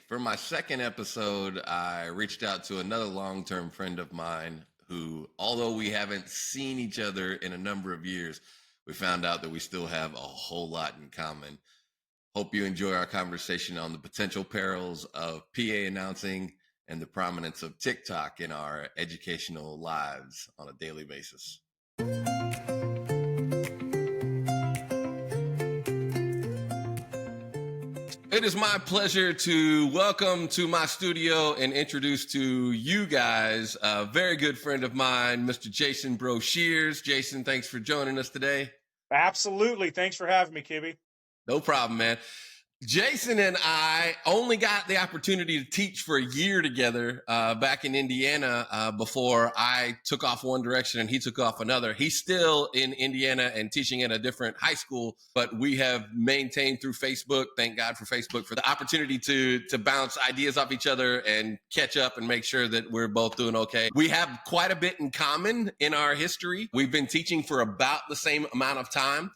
For my second episode, I reached out to another long-term friend of mine who, although we haven't seen each other in a number of years, we found out that we still have a whole lot in common. Hope you enjoy our conversation on the potential perils of PA announcing and the prominence of TikTok in our educational lives on a daily basis. It is my pleasure to welcome to my studio and introduce to you guys a very good friend of mine, Mr. Jason Brosheezy. Jason, thanks for joining us today. Absolutely. Thanks for having me, Kibby. No problem, man. Jason and I only got the opportunity to teach for a year together back in Indiana before I took off one direction and he took off another. He's still in Indiana and teaching at a different high school, but we have maintained through Facebook, thank God for Facebook, for the opportunity to bounce ideas off each other and catch up and make sure that we're both doing okay. We have quite a bit in common in our history. We've been teaching for about the same amount of time.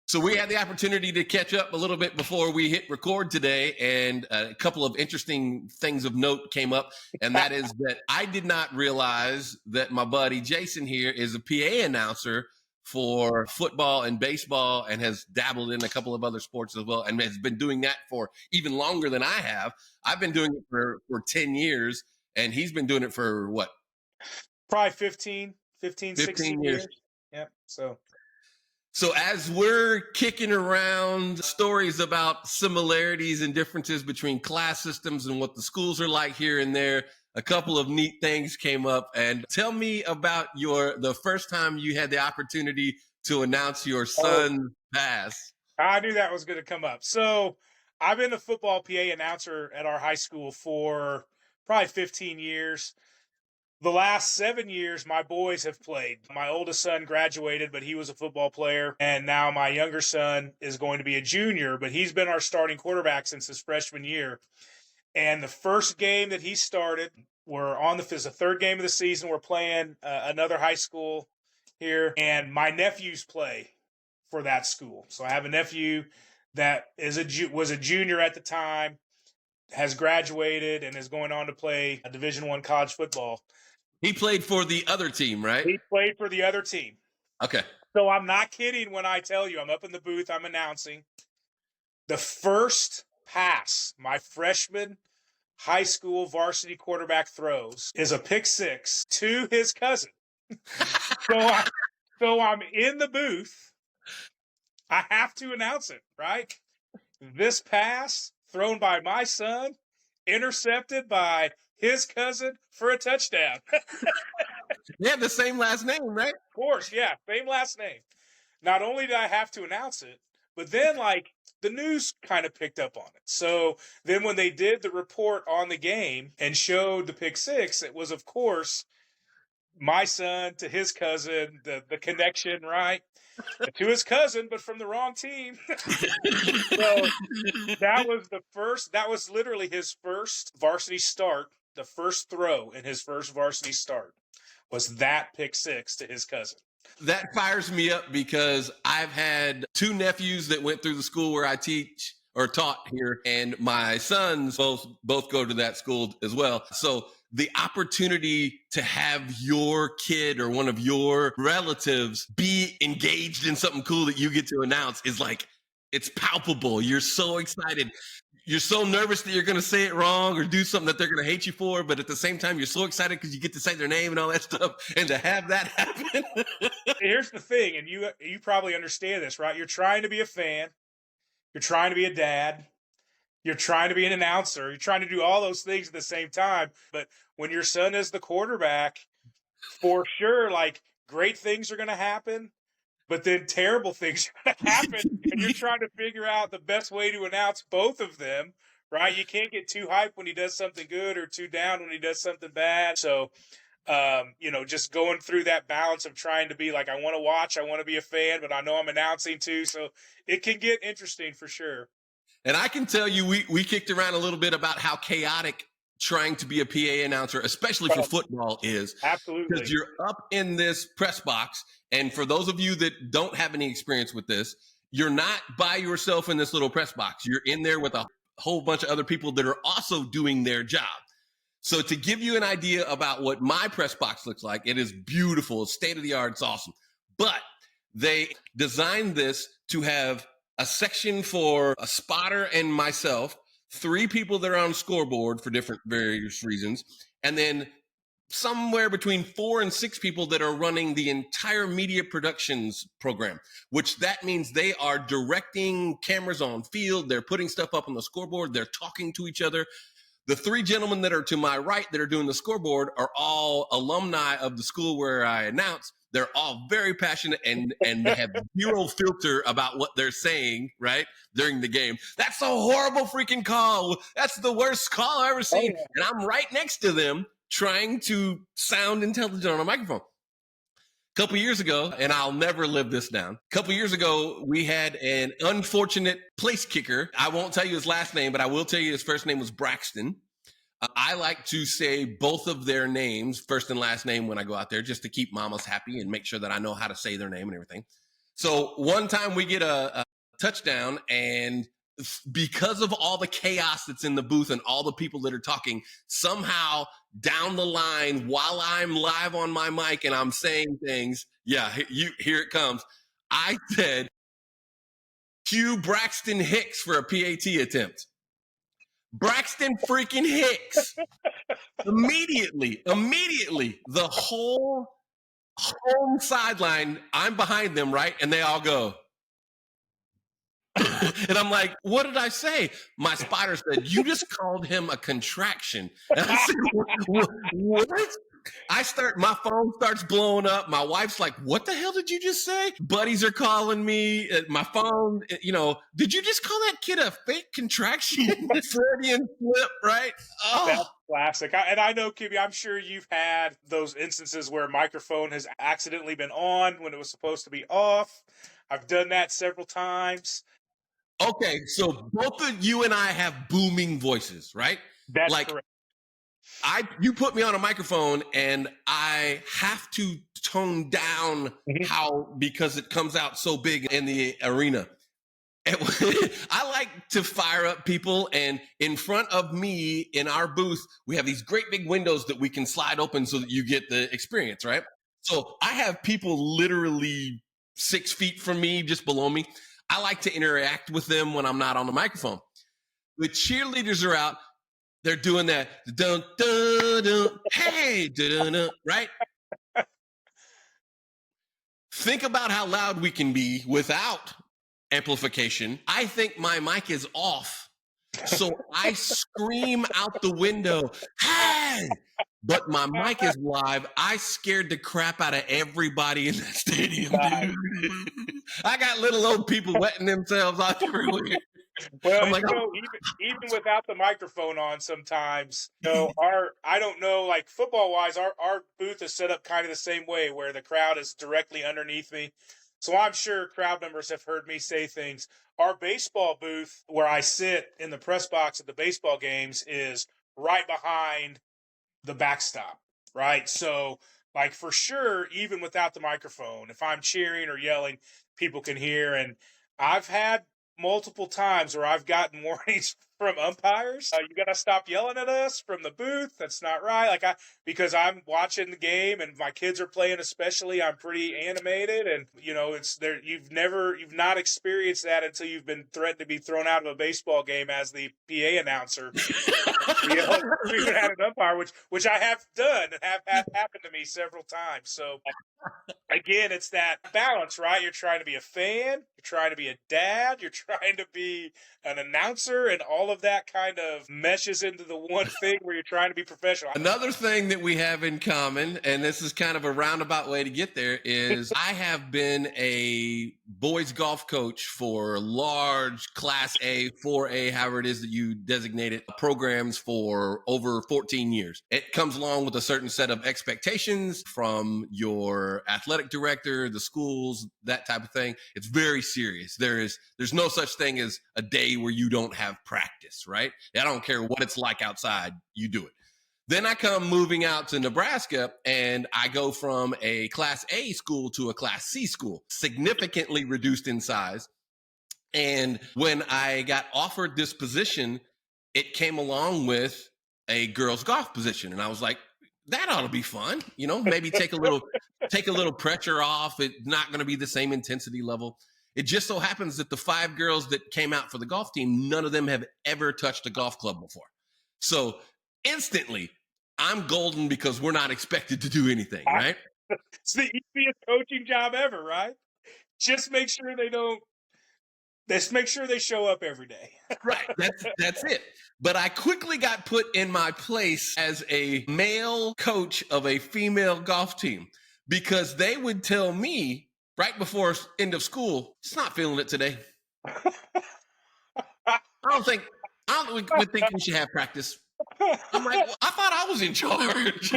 So we had the opportunity to catch up a little bit before we hit record today, and a couple of interesting things of note came up, and that is that I did not realize that my buddy Jason here is a PA announcer for football and baseball and has dabbled in a couple of other sports as well and has been doing that for even longer than I have. I've been doing it for 10 years, and he's been doing it for what? Probably 15, 16 years. Yeah, So as we're kicking around stories about similarities and differences between class systems and what the schools are like here and there, a couple of neat things came up. And tell me about the first time you had the opportunity to announce your son's pass. I knew that was going to come up. So I've been a football PA announcer at our high school for probably 15 years. The last 7 years, my boys have played. My oldest son graduated, but he was a football player. And now my younger son is going to be a junior, but he's been our starting quarterback since his freshman year. And the first game that he started, it's the third game of the season. We're playing another high school here, and my nephews play for that school. So I have a nephew that was a junior at the time, has graduated, and is going on to play a Division I college football. He played for the other team, right? He played for the other team. Okay. So I'm not kidding when I tell you I'm up in the booth, I'm announcing. The first pass my freshman high school varsity quarterback throws is a pick six to his cousin. So I'm in the booth. I have to announce it, right? This pass thrown by my son, intercepted by his cousin for a touchdown. They have the same last name, right? Of course, yeah, same last name. Not only did I have to announce it, but then the news kind of picked up on it. So then when they did the report on the game and showed the pick six, it was, of course, my son to his cousin, the connection, right? To his cousin, but from the wrong team. So that was literally his first varsity start. The first throw in his first varsity start was that pick six to his cousin. That fires me up because I've had two nephews that went through the school where I teach or taught here, and my sons both go to that school as well. So the opportunity to have your kid or one of your relatives be engaged in something cool that you get to announce is it's palpable. You're so excited. You're so nervous that you're going to say it wrong or do something that they're going to hate you for. But at the same time, you're so excited because you get to say their name and all that stuff. And to have that happen. Here's the thing, and you probably understand this, right? You're trying to be a fan. You're trying to be a dad. You're trying to be an announcer. You're trying to do all those things at the same time. But when your son is the quarterback, for sure, great things are going to happen. But then terrible things are going to happen, and you're trying to figure out the best way to announce both of them, right? You can't get too hyped when he does something good or too down when he does something bad. So, just going through that balance of trying to be I want to watch, I want to be a fan, but I know I'm announcing too. So it can get interesting for sure. And I can tell you, we kicked around a little bit about how chaotic trying to be a PA announcer, especially for football, is. Absolutely. Because you're up in this press box. And for those of you that don't have any experience with this, you're not by yourself in this little press box. You're in there with whole bunch of other people that are also doing their job. So to give you an idea about what my press box looks like, it is beautiful, it's state of the art, it's awesome. But they designed this to have a section for a spotter and myself, 3 people that are on scoreboard for different various reasons, and then somewhere between 4 and 6 people that are running the entire media productions program, which that means they are directing cameras on field. They're putting stuff up on the scoreboard. They're talking to each other. The 3 gentlemen that are to my right that are doing the scoreboard are all alumni of the school where I announce. They're all very passionate and they have zero filter about what they're saying, right, during the game. That's a horrible freaking call. That's the worst call I've ever seen. Oh, yeah. And I'm right next to them trying to sound intelligent on a microphone. A couple years ago, and I'll never live this down. A couple years ago, we had an unfortunate place kicker. I won't tell you his last name, but I will tell you his first name was Braxton. I like to say both of their names, first and last name, when I go out there, just to keep mamas happy and make sure that I know how to say their name and everything. So one time we get a touchdown, and because of all the chaos that's in the booth and all the people that are talking, somehow down the line, while I'm live on my mic and I'm saying things, here it comes. I said, cue Braxton Hicks for a PAT attempt. Braxton freaking Hicks. Immediately, the whole home sideline, I'm behind them, right? And they all go. And I'm like, what did I say? My spotter said, you just called him a contraction. And I said, what? My phone starts blowing up. My wife's like, what the hell did you just say? Buddies are calling me. My phone, did you just call that kid a fake contraction? Freudian slip, right? Oh. That's classic. And I know, Kimmy, I'm sure you've had those instances where a microphone has accidentally been on when it was supposed to be off. I've done that several times. Okay, so both of you and I have booming voices, right? That's correct. You put me on a microphone and I have to tone down because it comes out so big in the arena. I like to fire up people, and in front of me in our booth, we have these great big windows that we can slide open so that you get the experience, right? So I have people literally 6 feet from me, just below me. I like to interact with them when I'm not on the microphone. The cheerleaders are out. They're doing that, dun, dun, dun, hey, dun, dun, right? Think about how loud we can be without amplification. I think my mic is off, so I scream out the window, hey! But my mic is live. I scared the crap out of everybody in that stadium, dude. I got little old people wetting themselves out everywhere. Well, like, even without the microphone on, sometimes, I don't know, like football wise, our booth is set up kind of the same way where the crowd is directly underneath me. So I'm sure crowd members have heard me say things. Our baseball booth, where I sit in the press box at the baseball games, is right behind the backstop, right? So, like, for sure, even without the microphone, if I'm cheering or yelling, people can hear. And I've had multiple times where I've gotten warnings from umpires. You got to stop yelling at us from the booth. That's not right. Because I'm watching the game and my kids are playing, especially, I'm pretty animated. And, it's there. You've not experienced that until you've been threatened to be thrown out of a baseball game as the PA announcer. We even had an umpire, which I have done and have happened to me several times. So again, it's that balance, right? You're trying to be a fan, you're trying to be a dad, you're trying to be an announcer, and all of that kind of meshes into the one thing where you're trying to be professional. Another thing that we have in common, and this is kind of a roundabout way to get there, is I have been a boys golf coach for large Class A, 4A, however it is that you designate it, programs for over 14 years. It comes along with a certain set of expectations from your athletic director, the schools, that type of thing. It's very serious. There's no such thing as a day where you don't have practice, right? I don't care what it's like outside, you do it. Then I come moving out to Nebraska, and I go from a Class A school to a Class C school, significantly reduced in size. And when I got offered this position, it came along with a girls golf position. And I was like, that ought to be fun. Maybe take a little pressure off. It's not going to be the same intensity level. It just so happens that the 5 girls that came out for the golf team, none of them have ever touched a golf club before. So instantly, I'm golden because we're not expected to do anything, right? It's the easiest coaching job ever, right? Just make sure they don't. Just make sure they show up every day. Right. That's it. But I quickly got put in my place as a male coach of a female golf team because they would tell me right before end of school, it's not feeling it today. I don't think we think we should have practice. I'm like, well, I thought I was in charge.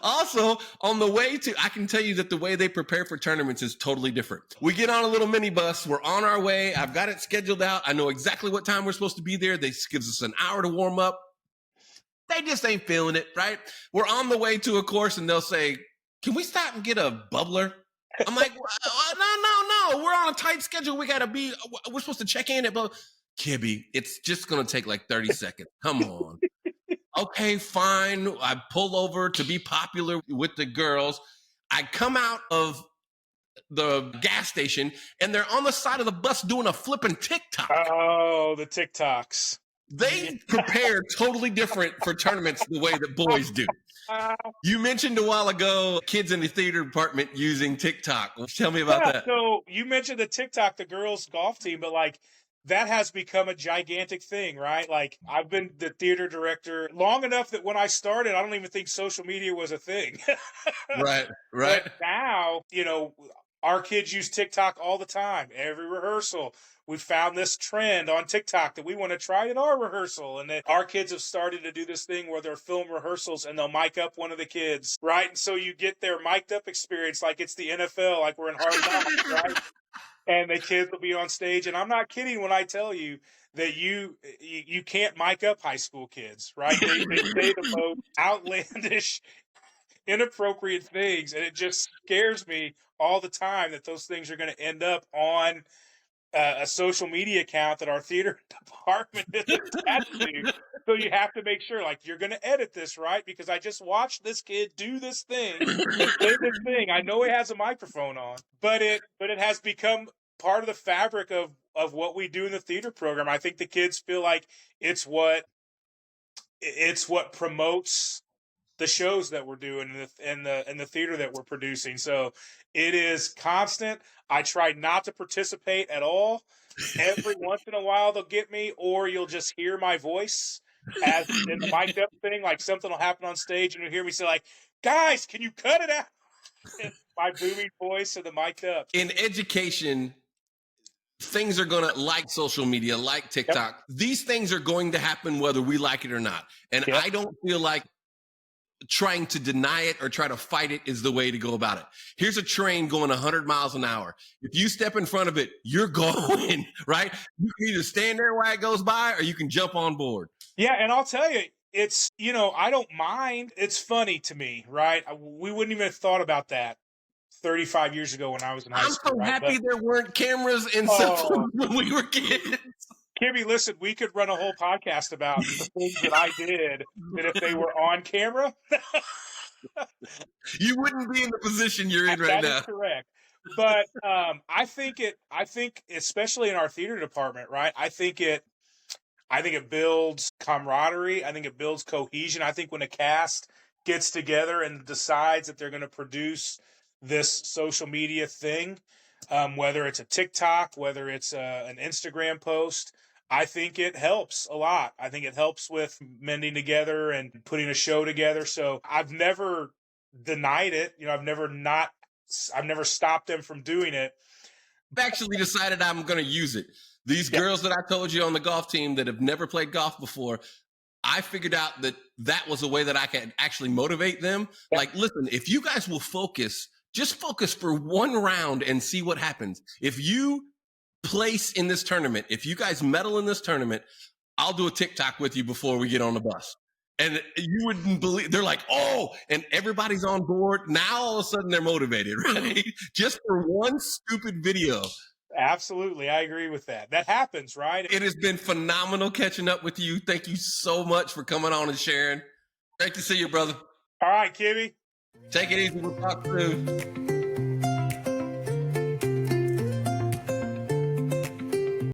also, on the way to, I can tell you that the way they prepare for tournaments is totally different. We get on a little mini bus. We're on our way. I've got it scheduled out. I know exactly what time we're supposed to be there. They gives us an hour to warm up. They just ain't feeling it, right? We're on the way to a course and they'll say, can we stop and get a bubbler? I'm like, no. We're on a tight schedule. We're supposed to check in at Kibby, it's just going to take like 30 seconds. Come on. Okay, fine. I pull over to be popular with the girls. I come out of the gas station and they're on the side of the bus doing a flipping TikTok. Oh, the TikToks. They prepare totally different for tournaments the way that boys do. You mentioned a while ago kids in the theater department using TikTok. Tell me about that. So you mentioned the TikTok, the girls golf team, but like that has become a gigantic thing, right? Like I've been the theater director long enough that when I started, I don't even think social media was a thing. Right. But now, our kids use TikTok all the time, every rehearsal. We found this trend on TikTok that we want to try at our rehearsal. And that our kids have started to do this thing where they're film rehearsals and they'll mic up one of the kids, right? And so you get their mic'd up experience like it's the NFL, like we're in Hard Knocks, right? And the kids will be on stage. And I'm not kidding when I tell you that you can't mic up high school kids, right? They say the most outlandish, inappropriate things. And it just scares me all the time that those things are going to end up on a social media account that our theater department is attached to. So you have to make sure, like, you're going to edit this, right? Because I just watched this kid do this thing, say this thing. I know he has a microphone on, but it has become part of the fabric of what we do in the theater program. I think the kids feel like it's what promotes the shows that we're doing in the theater that we're producing. So it is constant. I try not to participate at all. Every once in a while they'll get me, or you'll just hear my voice as in the mic'd up thing. Like something will happen on stage and you'll hear me say like, guys, can you cut it out? My booming voice or the mic'd up. In education, things are going to, like social media, like TikTok, yep. These things are going to happen whether we like it or not. And yep. I don't feel like trying to deny it or try to fight it is the way to go about it. Here's a train going 100 miles an hour. If you step in front of it, you're going, right? You can either stand there while it goes by or you can jump on board. Yeah, and I'll tell you, it's, I don't mind. It's funny to me, right? We wouldn't even have thought about that 35 years ago when I was in high school. I'm so happy there weren't cameras and cell phones when we were kids. Kimmy, listen, we could run a whole podcast about the things that I did that if they were on camera. You wouldn't be in the position you're in right now. That is correct. But I think especially in our theater department, right? I think it builds camaraderie. I think it builds cohesion. I think when a cast gets together and decides that they're going to produce this social media thing, whether it's a TikTok, whether it's an Instagram post, I think it helps a lot. I think it helps with mending together and putting a show together. So I've never denied it. I've never stopped them from doing it. I've actually decided I'm going to use it. These girls that I told you on the golf team that have never played golf before, I figured out that was a way that I could actually motivate them. Yep. Like, listen, if you guys will just focus for one round and see what happens. If you place in this tournament, if you guys medal in this tournament, I'll do a TikTok with you before we get on the bus. And you wouldn't believe, they're like, oh, and everybody's on board. Now all of a sudden they're motivated, right? Just for one stupid video. Absolutely. I agree with that. That happens, right? It has been phenomenal catching up with you. Thank you so much for coming on and sharing. Great to see you, brother. All right, Kimmy. Take it easy. We'll talk soon.